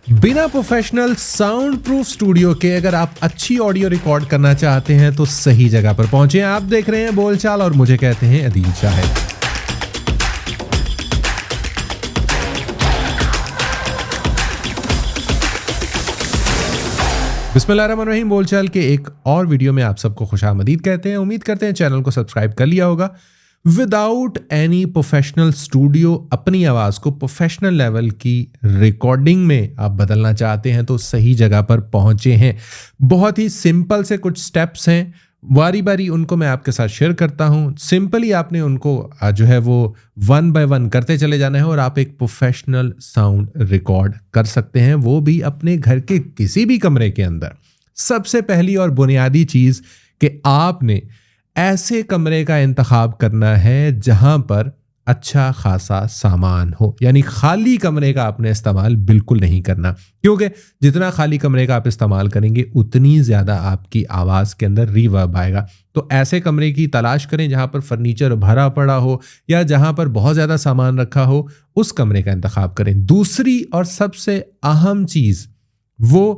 बिना professional sound proof studio के अगर आप अच्छी ऑडियो रिकॉर्ड करना चाहते हैं तो सही जगह पर पहुंचे। आप देख रहे हैं बोलचाल और मुझे कहते हैं अदील शाहिद। बिस्मिल्लाहिर्रहमानिर्रहीम। बोलचाल के एक और वीडियो में आप सबको खुशामदीद कहते हैं। उम्मीद करते हैं चैनल को सब्सक्राइब कर लिया होगा। विदाउट एनी प्रोफेशनल स्टूडियो अपनी आवाज़ को प्रोफेशनल लेवल की रिकॉर्डिंग में आप बदलना चाहते हैं तो सही जगह पर पहुंचे हैं। बहुत ही सिंपल से कुछ स्टेप्स हैं, बारी बारी उनको मैं आपके साथ शेयर करता हूं। सिंपली आपने उनको जो है वो 1 बाय 1 करते चले जाना है और आप एक प्रोफेशनल साउंड रिकॉर्ड कर सकते हैं, वो भी अपने घर के किसी भी कमरे के अंदर। सबसे पहली और बुनियादी चीज़ कि आपने ऐसे कमरे का इंतखाब करना है जहां पर अच्छा खासा सामान हो, यानी खाली कमरे का आपने इस्तेमाल बिल्कुल नहीं करना, क्योंकि जितना खाली कमरे का आप इस्तेमाल करेंगे उतनी ज़्यादा आपकी आवाज़ के अंदर रिवर्ब आएगा। तो ऐसे कमरे की तलाश करें जहां पर फर्नीचर भरा पड़ा हो या जहां पर बहुत ज़्यादा सामान रखा हो, उस कमरे का इंतखाब करें। दूसरी और सबसे अहम चीज़ वो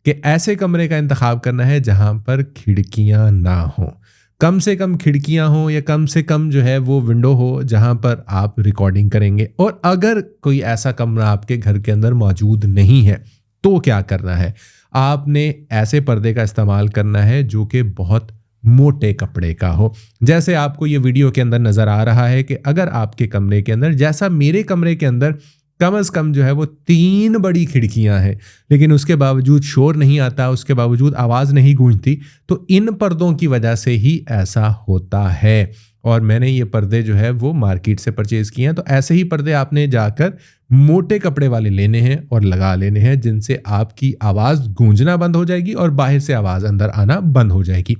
कि ऐसे कमरे का इंतखाब करना है जहां पर खिड़कियां ना हो। कम से कम खिड़कियां हो या कम से कम जो है वो विंडो हो जहां पर आप रिकॉर्डिंग करेंगे। और अगर कोई ऐसा कमरा आपके घर के अंदर मौजूद नहीं है तो क्या करना है, आपने ऐसे पर्दे का इस्तेमाल करना है जो कि बहुत मोटे कपड़े का हो। जैसे आपको ये वीडियो के अंदर नज़र आ रहा है कि अगर आपके कमरे के अंदर, जैसा मेरे कमरे के अंदर कम से कम जो है वो 3 बड़ी खिड़कियां हैं, लेकिन उसके बावजूद शोर नहीं आता, उसके बावजूद आवाज़ नहीं गूंजती, तो इन पर्दों की वजह से ही ऐसा होता है। और मैंने ये पर्दे जो है वो मार्केट से परचेज़ किए हैं। तो ऐसे ही पर्दे आपने जाकर मोटे कपड़े वाले लेने हैं और लगा लेने हैं, जिनसे आपकी आवाज़ गूंजना बंद हो जाएगी और बाहर से आवाज़ अंदर आना बंद हो जाएगी।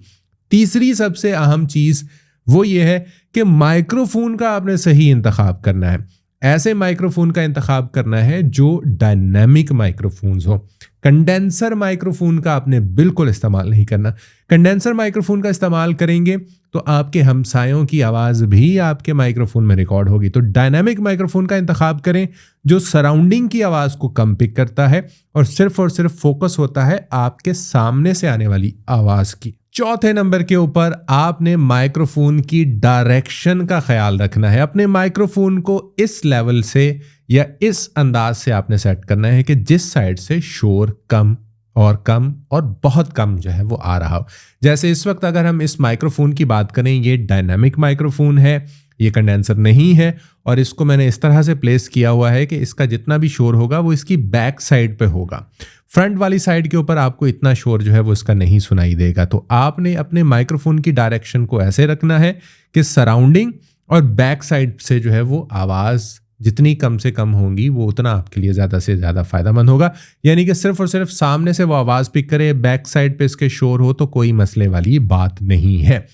तीसरी सबसे अहम चीज़ वो ये है कि माइक्रोफोन का आपने सही इंतखाब करना है। ऐसे माइक्रोफोन का इंतखाब करना है जो डायनामिक माइक्रोफोन्स हो। कंडेंसर माइक्रोफोन का आपने बिल्कुल इस्तेमाल नहीं करना। कंडेंसर माइक्रोफोन का इस्तेमाल करेंगे तो आपके हमसायों की आवाज़ भी आपके माइक्रोफोन में रिकॉर्ड होगी। तो डायनामिक माइक्रोफोन का इंतखाब करें जो सराउंडिंग की आवाज़ को कम पिक करता है और सिर्फ फोकस होता है आपके सामने से आने वाली आवाज़ की। चौथे नंबर के ऊपर आपने माइक्रोफोन की डायरेक्शन का ख्याल रखना है। अपने माइक्रोफोन को इस लेवल से या इस अंदाज से आपने सेट करना है कि जिस साइड से शोर कम और बहुत कम जो है वो आ रहा हो। जैसे इस वक्त अगर हम इस माइक्रोफोन की बात करें, ये डायनामिक माइक्रोफोन है, ये कंडेंसर नहीं है, और इसको मैंने इस तरह से प्लेस किया हुआ है कि इसका जितना भी शोर होगा वो इसकी बैक साइड पे होगा। फ्रंट वाली साइड के ऊपर आपको इतना शोर जो है वो इसका नहीं सुनाई देगा। तो आपने अपने माइक्रोफोन की डायरेक्शन को ऐसे रखना है कि सराउंडिंग और बैक साइड से जो है वो आवाज़ जितनी कम से कम होगी वो उतना आपके लिए ज़्यादा से ज़्यादा फ़ायदेमंद होगा। यानी कि सिर्फ और सिर्फ सामने से वो आवाज़ पिक करे, बैक साइड पे इसके शोर हो तो कोई मसले वाली बात नहीं है।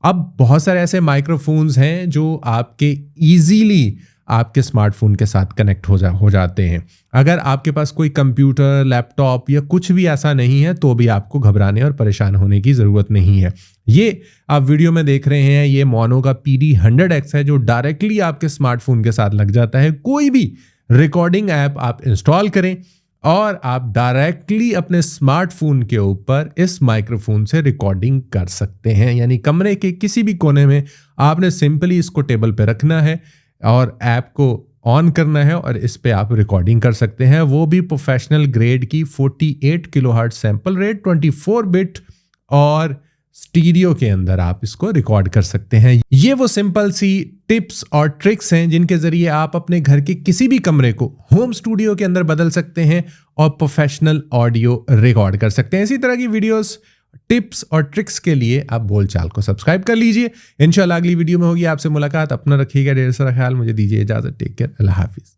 अब बहुत सारे ऐसे माइक्रोफोन्स हैं जो आपके ईजीली आपके स्मार्टफोन के साथ कनेक्ट हो जाते हैं। अगर आपके पास कोई कंप्यूटर, लैपटॉप या कुछ भी ऐसा नहीं है तो भी आपको घबराने और परेशान होने की ज़रूरत नहीं है। ये आप वीडियो में देख रहे हैं, ये मोनो का PD100X है जो डायरेक्टली आपके स्मार्टफोन के साथ लग जाता है। कोई भी रिकॉर्डिंग ऐप आप इंस्टॉल करें और आप डायरेक्टली अपने स्मार्टफोन के ऊपर इस माइक्रोफोन से रिकॉर्डिंग कर सकते हैं। यानी कमरे के किसी भी कोने में आपने सिंपली इसको टेबल पे रखना है और ऐप को ऑन करना है और इस पे आप रिकॉर्डिंग कर सकते हैं, वो भी प्रोफेशनल ग्रेड की 48 किलोहर्ट्ज सैंपल रेट, 24 बिट और स्टीरियो के अंदर आप इसको रिकॉर्ड कर सकते हैं। ये वो सिंपल सी टिप्स और ट्रिक्स हैं जिनके जरिए आप अपने घर के किसी भी कमरे को होम स्टूडियो के अंदर बदल सकते हैं और प्रोफेशनल ऑडियो रिकॉर्ड कर सकते हैं। इसी तरह की वीडियोस, टिप्स और ट्रिक्स के लिए आप बोलचाल को सब्सक्राइब कर लीजिए। इंशाल्लाह अगली वीडियो में होगी आपसे मुलाकात। अपना रखिएगा ढेर सारा ख्याल। मुझे दीजिए इजाज़त। Take care. अल्लाह हाफिज़।